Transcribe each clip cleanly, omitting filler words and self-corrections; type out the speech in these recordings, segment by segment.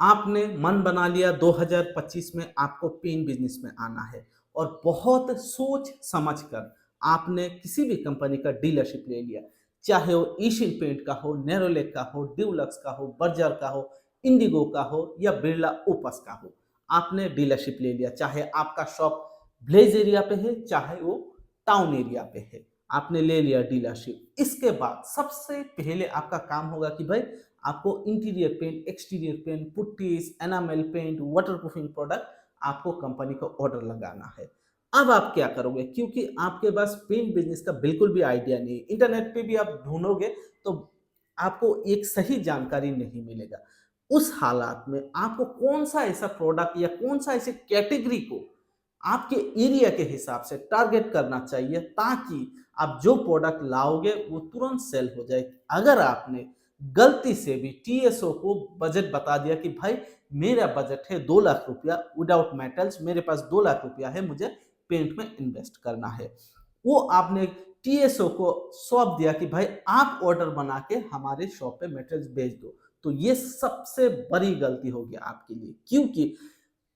आपने मन बना लिया 2025 में आपको पेन बिजनेस में आना है और बहुत सोच समझ कर आपने किसी भी कंपनी का डीलरशिप ले लिया, चाहे वो एशियन पेंट का हो, नेरोलैक का हो, ड्यूलक्स का हो, बर्जर का हो, इंडिगो का हो या बिरला ओपस का हो। आपने डीलरशिप ले लिया, चाहे आपका शॉप ब्लेज एरिया पे है, चाहे वो टाउन एरिया पे है। आपने ले लिया डीलरशिप। इसके बाद सबसे पहले आपका काम होगा कि भाई आपको interior paint, exterior paint, putties, enamel paint, waterproofing product आपको कंपनी को ऑर्डर लगाना है। अब आप क्या करोगे, क्योंकि आपके पास पेंट बिजनेस का बिल्कुल भी आइडिया नहीं, इंटरनेट पे भी आप ढूंढोगे तो आपको एक सही जानकारी नहीं मिलेगा। उस हालात में आपको कौन सा ऐसा प्रोडक्ट या कौन सा ऐसे कैटेगरी को आपके एरिया के हिसाब से टारगेट करना चाहिए, ताकि आप जो प्रोडक्ट लाओगे वो तुरंत सेल हो जाए। अगर आपने गलती से भी टीएसओ को बजट बता दिया कि भाई मेरा बजट है 2 लाख रुपया विदाउट मेटल्स, मेरे पास 2 लाख रुपया है, मुझे पेंट में इन्वेस्ट करना है, वो आपने टीएसओ को सौंप दिया कि भाई आप ऑर्डर बना के हमारे शॉप पे मटेरियल्स भेज दो, तो ये सबसे बड़ी गलती होगी आपके लिए। क्योंकि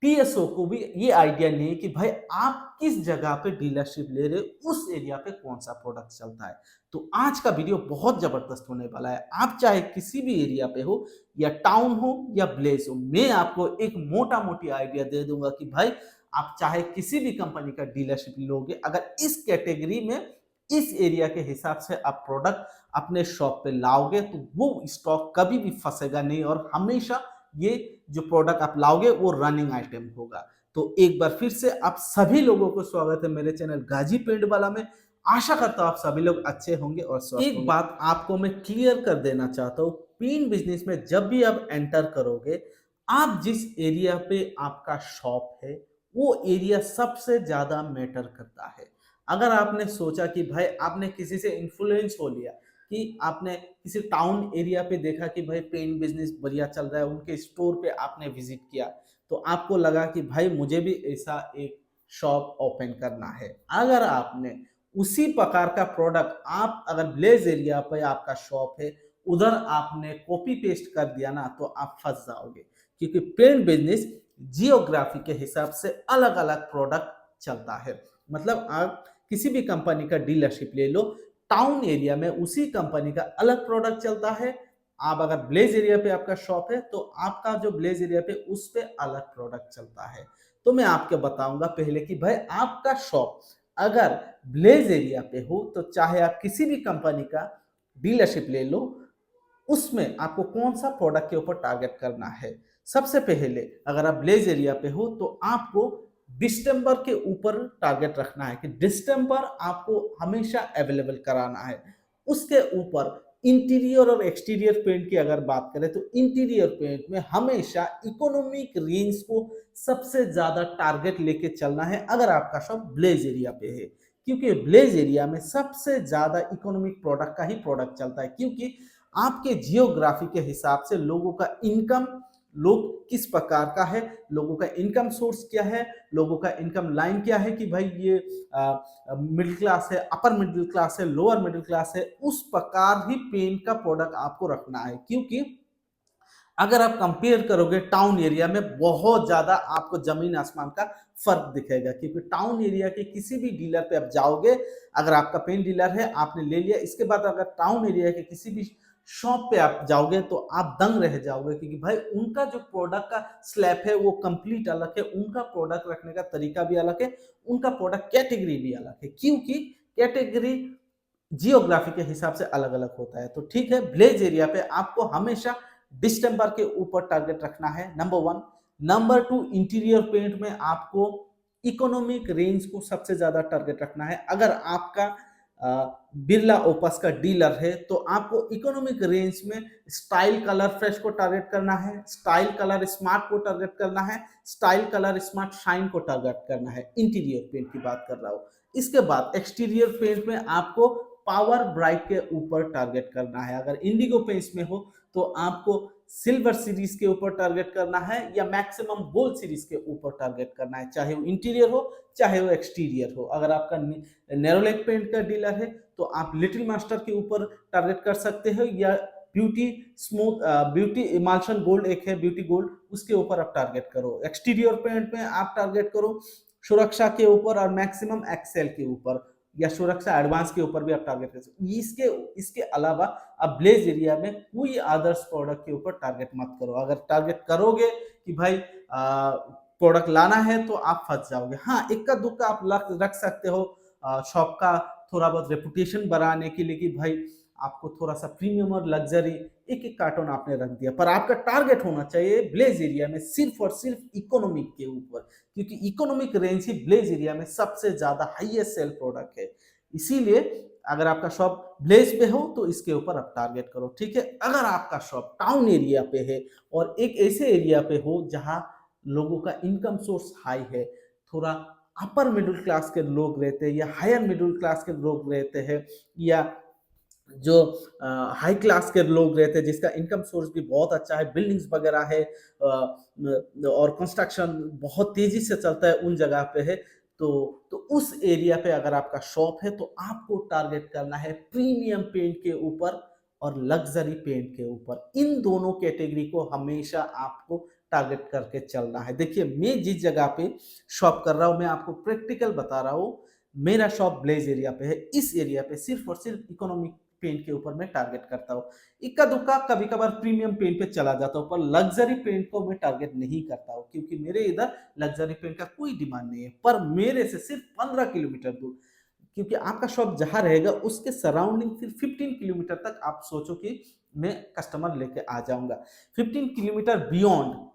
टीएसओ को भी ये आइडिया नहीं है कि भाई आप किस जगह पे डीलरशिप ले रहे हो, उस एरिया पे कौन सा प्रोडक्ट चलता है। तो आज का वीडियो बहुत जबरदस्त होने वाला है। आप चाहे किसी भी एरिया पे हो, या टाउन हो या विलेज हो, मैं आपको एक मोटा मोटी आइडिया दे दूंगा कि भाई आप चाहे किसी भी कंपनी का डीलरशिप लोगे, अगर इस कैटेगरी में इस एरिया के हिसाब से आप प्रोडक्ट अपने शॉप पे लाओगे तो वो स्टॉक कभी भी फंसेगा नहीं, और हमेशा ये जो प्रोडक्ट आप लाओगे वो रनिंग आइटम होगा। तो एक बार फिर से आप सभी लोगों को स्वागत है मेरे चैनल गाजी पेंट वाला में। आशा करता हूं आप सभी लोग अच्छे होंगे और स्वस्थ होंगे। एक बात आपको मैं क्लियर कर देना चाहता हूं, पेंट बिजनेस में जब भी आप एंटर करोगे, आप जिस एरिया पे आपका शॉप है वो एरिया सबसे ज्यादा मैटर करता है। अगर आपने सोचा कि भाई आपने किसी से इन्फ्लुएंस हो लिया, कि आपने किसी टाउन एरिया पे देखा कि भाई पेंट बिजनेस बढ़िया चल रहा है, उनके स्टोर पे आपने विजिट किया, तो आपको लगा कि भाई मुझे भी ऐसा एक शॉप ओपन करना है। अगर आपने उसी प्रकार का प्रोडक्ट, आप अगर ब्लेज एरिया पे आपका शॉप है, उधर आपने कॉपी पेस्ट कर दिया ना, तो आप फंस जाओगे। क्योंकि पेंट बिजनेस जियोग्राफी के हिसाब से अलग अलग प्रोडक्ट चलता है। मतलब आप किसी भी कंपनी का डीलरशिप ले लो, टाउन एरिया में उसी कंपनी का अलग प्रोडक्ट चलता है। आप अगर ब्लेज एरिया पे आपका शॉप है तो आपका जो ब्लेज एरिया पे उस पे अलग प्रोडक्ट चलता है। तो मैं आपको बताऊंगा पहले कि भाई आपका शॉप अगर ब्लेज एरिया पे हो तो चाहे आप किसी भी कंपनी का डीलरशिप ले लो, उसमें आपको कौन सा प्रोडक्ट के ऊपर टारगेट करना है। सबसे पहले अगर आप ब्लेज एरिया पे हो तो आपको डिस्टेंबर के ऊपर टारगेट रखना है कि डिस्टेंबर आपको हमेशा अवेलेबल कराना है। उसके ऊपर इंटीरियर और एक्सटीरियर पेंट की अगर बात करें तो इंटीरियर पेंट में हमेशा इकोनॉमिक रेंज को सबसे ज्यादा टारगेट लेके चलना है अगर आपका शॉप ब्लेज एरिया पे है। क्योंकि ब्लेज एरिया में सबसे ज्यादा इकोनॉमिक प्रोडक्ट का ही प्रोडक्ट चलता है, क्योंकि आपके जियोग्राफी के हिसाब से लोगों का इनकम, लोग किस प्रकार का है, लोगों का इनकम सोर्स क्या है, लोगों का इनकम लाइन क्या है, कि भाई ये मिडिल क्लास है, अपर मिडिल क्लास है, लोअर मिडिल क्लास है, उस प्रकार ही पेंट का प्रोडक्ट आपको रखना है। क्योंकि अगर आप कंपेयर करोगे टाउन एरिया में, बहुत ज्यादा आपको जमीन आसमान का फर्क दिखेगा। क्योंकि टाउन एरिया के किसी भी डीलर पे आप जाओगे, अगर आपका पेन डीलर है आपने ले लिया, इसके बाद अगर टाउन एरिया के किसी भी शॉप पे आप जाओगे तो आप दंग रह जाओगे। क्योंकि भाई उनका जो प्रोडक्ट का स्लैब है वो कंप्लीट अलग है, उनका प्रोडक्ट रखने का तरीका भी अलग है, उनका प्रोडक्ट कैटेगरी भी अलग है। क्योंकि कैटेगरी जियोग्राफी के हिसाब से अलग अलग होता है। तो ठीक है, ब्लेज एरिया पे आपको हमेशा डिस्टेंबर के ऊपर टारगेट रखना है, नंबर 1। नंबर 2, इंटीरियर पेंट में आपको इकोनॉमिक रेंज को सबसे ज्यादा टारगेट रखना है। अगर आपका बिरला ओपस का डीलर है तो आपको इकोनॉमिक रेंज में स्टाइल कलर फ्रेश को टारगेट करना है, स्टाइल कलर स्मार्ट को टारगेट करना है, स्टाइल कलर स्मार्ट शाइन को टारगेट करना है। इंटीरियर पेंट की बात कर रहा हूँ। इसके बाद एक्सटीरियर पेंट में आपको पावर ब्राइट के ऊपर टारगेट करना है। अगर इंडिगो पेंट्स में हो तो आपको सिल्वर सीरीज के ऊपर टारगेट करना है, या मैक्सिमम गोल्ड सीरीज के ऊपर टारगेट करना है, चाहे वो इंटीरियर हो चाहे वो एक्सटीरियर हो। अगर आपका नेरोलैक पेंट का डीलर है तो आप लिटिल मास्टर के ऊपर टारगेट कर सकते हो, या beauty smooth, beauty emulsion gold एक है, ब्यूटी गोल्ड, उसके ऊपर आप टारगेट करो। एक्सटीरियर पेंट में आप टारगेट करो सुरक्षा के ऊपर और मैक्सिमम एक्सेल के ऊपर, या सुरक्षा एडवांस के ऊपर भी आप टारगेट कर सकते हो। इसके इसके अलावा आप ब्लेज एरिया में कोई अदर्स प्रोडक्ट के ऊपर टारगेट मत करो। अगर टारगेट करोगे कि भाई प्रोडक्ट लाना है तो आप फंस जाओगे। हाँ, इक्का दुक्का आप रख सकते हो शॉप का थोड़ा बहुत रेपुटेशन बढ़ाने के लिए कि भाई आपको थोड़ा सा प्रीमियम और लग्जरी एक एक कार्टून आपने रख दिया, पर आपका टारगेट होना चाहिए ब्लेज एरिया में सिर्फ और सिर्फ इकोनॉमिक के ऊपर, क्योंकि इकोनॉमिक रेंज ही ब्लेज एरिया में सबसे ज्यादा हाईएस्ट सेल प्रोडक्ट है। इसीलिए अगर आपका शॉप ब्लेज पे हो तो इसके ऊपर आप टारगेट करो, ठीक है। अगर आपका शॉप टाउन एरिया पे है और एक ऐसे एरिया पे हो जहां लोगों का इनकम सोर्स हाई है, थोड़ा अपर मिडिल क्लास के लोग रहते हैं या हायर मिडिल क्लास के लोग रहते हैं, या जो हाई क्लास के लोग रहते हैं जिसका इनकम सोर्स भी बहुत अच्छा है, बिल्डिंग्स वगैरह है, और कंस्ट्रक्शन बहुत तेजी से चलता है, उन जगह पे है, तो उस एरिया पे अगर आपका शॉप है तो आपको टारगेट करना है प्रीमियम पेंट के ऊपर और लग्जरी पेंट के ऊपर। इन दोनों कैटेगरी को हमेशा आपको टारगेट करके चलना है। देखिए, मैं जिस जगह पे शॉप कर रहा हूँ, मैं आपको प्रैक्टिकल बता रहा हूँ। मेरा शॉप ब्लेज एरिया पे है। इस एरिया पे सिर्फ और सिर्फ इकोनॉमिक पेंट के ऊपर मैं टारगेट करता हूँ। इक्का दुक्का कभी कभार प्रीमियम पेंट पे चला जाता हूँ, पर लग्जरी पेंट को मैं टारगेट नहीं करता हूँ, क्योंकि मेरे इधर लग्जरी पेंट का कोई डिमांड नहीं है। पर मेरे से सिर्फ 15 किलोमीटर दूर, क्योंकि आपका शॉप जहां रहेगा उसके सराउंडिंग सिर्फ 15 किलोमीटर तक आप सोचो कि मैं कस्टमर लेके आ जाऊंगा। 15 kilometre beyond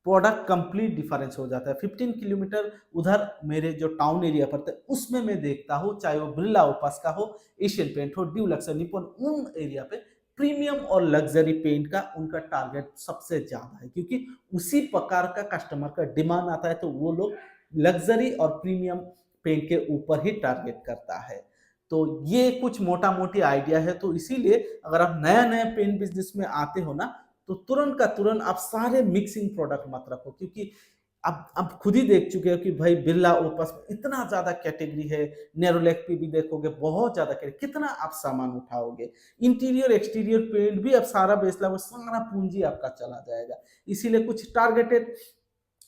product complete difference हो जाता है। 15 किलोमीटर उधर मेरे जो टाउन एरिया पड़ता है उसमें मैं देखता हूँ, चाहे वो बिरला ओपास का हो, एशियन पेंट हो, ड्यूलक्स हो, निपॉन, उन एरिया पे प्रीमियम और लग्जरी पेंट का उनका टारगेट सबसे ज्यादा है, क्योंकि उसी प्रकार का कस्टमर का डिमांड आता है, तो वो लोग लग्जरी और प्रीमियम पेंट के ऊपर ही टारगेट करता है। तो ये कुछ मोटा मोटी आइडिया है। तो इसीलिए अगर आप नया नया पेंट बिजनेस में आते हो ना, तो तुरंत का तुरंत आप सारे मिक्सिंग प्रोडक्ट मत रखो, क्योंकि अब खुद ही देख चुके हो कि भाई बिरला ओपस में इतना ज्यादा कैटेगरी है, नेरोलैक पे भी देखोगे बहुत ज्यादा कैटेगरी, कितना आप सामान उठाओगे। इंटीरियर एक्सटीरियर पेंट भी अब सारा बेच लो, सारा पूंजी आपका चला जाएगा। इसीलिए कुछ टारगेटेड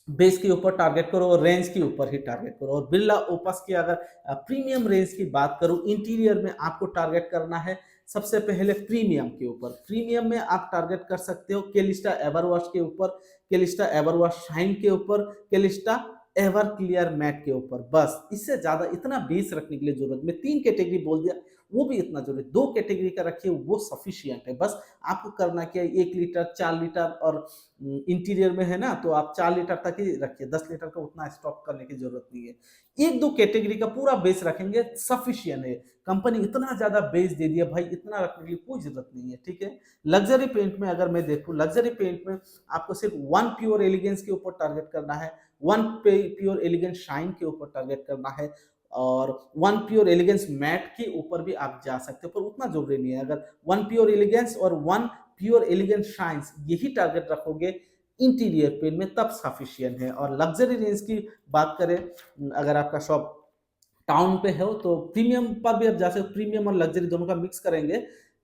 बेस के ऊपर टारगेट करो और रेंज के ऊपर ही टारगेट करो। और बिरला ओपस की अगर प्रीमियम रेंज की बात करूं, इंटीरियर में आपको टारगेट करना है सबसे पहले प्रीमियम के ऊपर। प्रीमियम में आप टारगेट कर सकते हो केलिस्टा एवरवॉश के ऊपर, केलिस्टा एवरवॉश शाइन के ऊपर, केलिस्टा एवर क्लियर मैट के ऊपर। बस इससे ज्यादा इतना बेस रखने के लिए जरूरत, मैं 3 कैटेगरी बोल दिया, वो भी इतना जरूरी, 2 कैटेगरी का रखिए वो सफिशियंट है। बस आपको करना क्या है, 1 लीटर 4 लीटर, और इंटीरियर में है ना तो आप 4 लीटर तक ही रखिए, 10 लीटर का उतना स्टॉक करने की जरूरत नहीं है। 1-2 कैटेगरी का पूरा बेस रखेंगे सफिशियंट है। कंपनी इतना ज्यादा बेस दे दिया भाई, इतना रखने की कोई जरूरत नहीं है, ठीक है। लग्जरी पेंट में अगर मैं देखूं, लग्जरी पेंट में आपको सिर्फ वन प्योर एलिगेंस के ऊपर टारगेट करना है, वन प्योर एलिगेंस शाइन के ऊपर टारगेट करना है, और वन प्योर एलिगेंस मैट के ऊपर भी आप जा सकते हो, पर उतना जरूरी नहीं है। अगर वन प्योर एलिगेंस और वन प्योर एलिगेंस शाइन्स यही टारगेट रखोगे इंटीरियर पेंट में, तब सफिशियंट है। और लग्जरी रेंज की बात करें, अगर आपका शॉप टाउन पे हो तो प्रीमियम पर भी आप जा सकते हो, प्रीमियम और लग्जरी दोनों का मिक्स करेंगे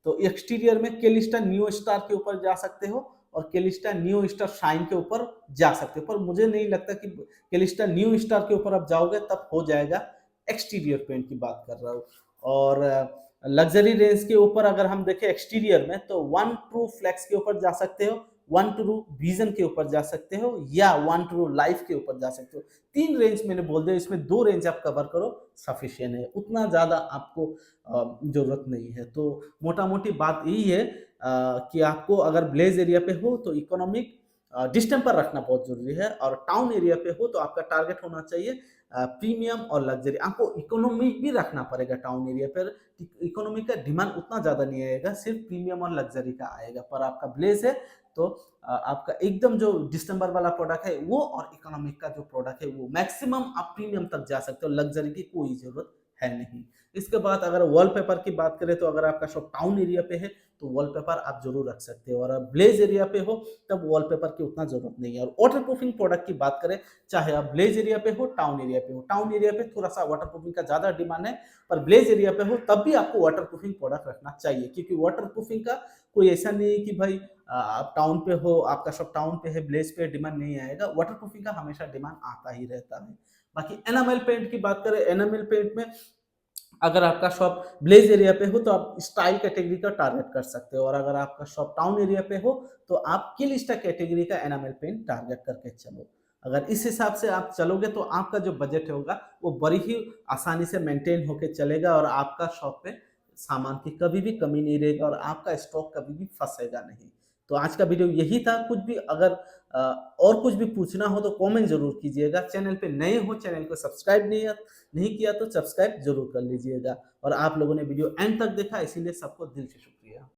तो एक्सटीरियर में केलिस्टा न्यू स्टार के ऊपर जा सकते हो और केलिस्टा न्यू स्टार शाइन के ऊपर जा सकते हो। पर मुझे नहीं लगता कि केलिस्टा न्यू स्टार के ऊपर आप जाओगे तब हो जाएगा। एक्सटीरियर पेंट की बात कर रहा हूँ। और लग्जरी रेंज के ऊपर अगर हम देखें एक्सटीरियर में, तो वन ट्रू फ्लेक्स के ऊपर जा सकते हो, वन ट्रू विजन के ऊपर जा सकते हो, या वन ट्रू लाइफ के ऊपर जा सकते हो। 3 रेंज मैंने बोल दिया, इसमें 2 रेंज आप कवर करो सफिशियंट है, उतना ज्यादा आपको जरूरत नहीं है। तो मोटा मोटी बात यही है कि आपको अगर ब्लेज एरिया पे हो तो इकोनॉमिक डिस्टेंपर रखना बहुत जरूरी है, और टाउन एरिया पे हो तो आपका टारगेट होना चाहिए प्रीमियम और लग्जरी। आपको इकोनॉमिक भी रखना पड़ेगा टाउन एरिया पर, इकोनॉमिक का डिमांड उतना ज्यादा नहीं आएगा, सिर्फ प्रीमियम और लग्जरी का आएगा। पर आपका ब्लेज है तो आपका एकदम जो डिस्टेंबर वाला प्रोडक्ट है वो, और इकोनॉमिक का जो प्रोडक्ट है वो, मैक्सिमम आप प्रीमियम तक जा सकते हो, लग्जरी की कोई जरूरत है नहीं। इसके बाद अगर वॉलपेपर की बात करें तो अगर आपका शॉप टाउन एरिया पे है तो वॉलपेपर आप जरूर रख सकते हो। और आप ब्लेज एरिया पे हो तब वॉलपेपर की उतना जरूरत नहीं है। और वाटर प्रूफिंग प्रोडक्ट की बात करें, चाहे आप ब्लेज एरिया पे हो, टाउन एरिया पे हो, टाउन एरिया पे थोड़ा सा वाटर प्रूफिंग का ज्यादा डिमांड है, पर ब्लेज एरिया पे हो तब भी आपको वाटर प्रूफिंग प्रोडक्ट रखना चाहिए, क्योंकि वाटर प्रूफिंग का कोई ऐसा नहीं है कि भाई आप टाउन पे हो, आपका शॉप टाउन पे है, ब्लेज पे डिमांड नहीं आएगा। वाटर प्रूफिंग का हमेशा डिमांड आता ही रहता है। बाकी एनामेल पेंट की बात करें, एनामेल पेंट में अगर आपका शॉप ब्लेज एरिया पे हो तो आप स्टाइल कैटेगरी का टारगेट कर सकते हो, और अगर आपका शॉप टाउन एरिया पे हो तो आप किलिस्टा कैटेगरी का एनामेल पेंट टारगेट करके चलो। अगर इस हिसाब से आप चलोगे तो आपका जो बजट होगा वो बड़ी ही आसानी से मेंटेन होके चलेगा, और आपका शॉप पे सामान की कभी भी कमी नहीं रहेगा, और आपका स्टॉक कभी भी फंसेगा नहीं। तो आज का वीडियो यही था। कुछ भी अगर और कुछ भी पूछना हो तो कमेंट जरूर कीजिएगा। चैनल पे नए हो, चैनल को सब्सक्राइब नहीं किया तो सब्सक्राइब जरूर कर लीजिएगा। और आप लोगों ने वीडियो एंड तक देखा, इसीलिए सबको दिल से शुक्रिया।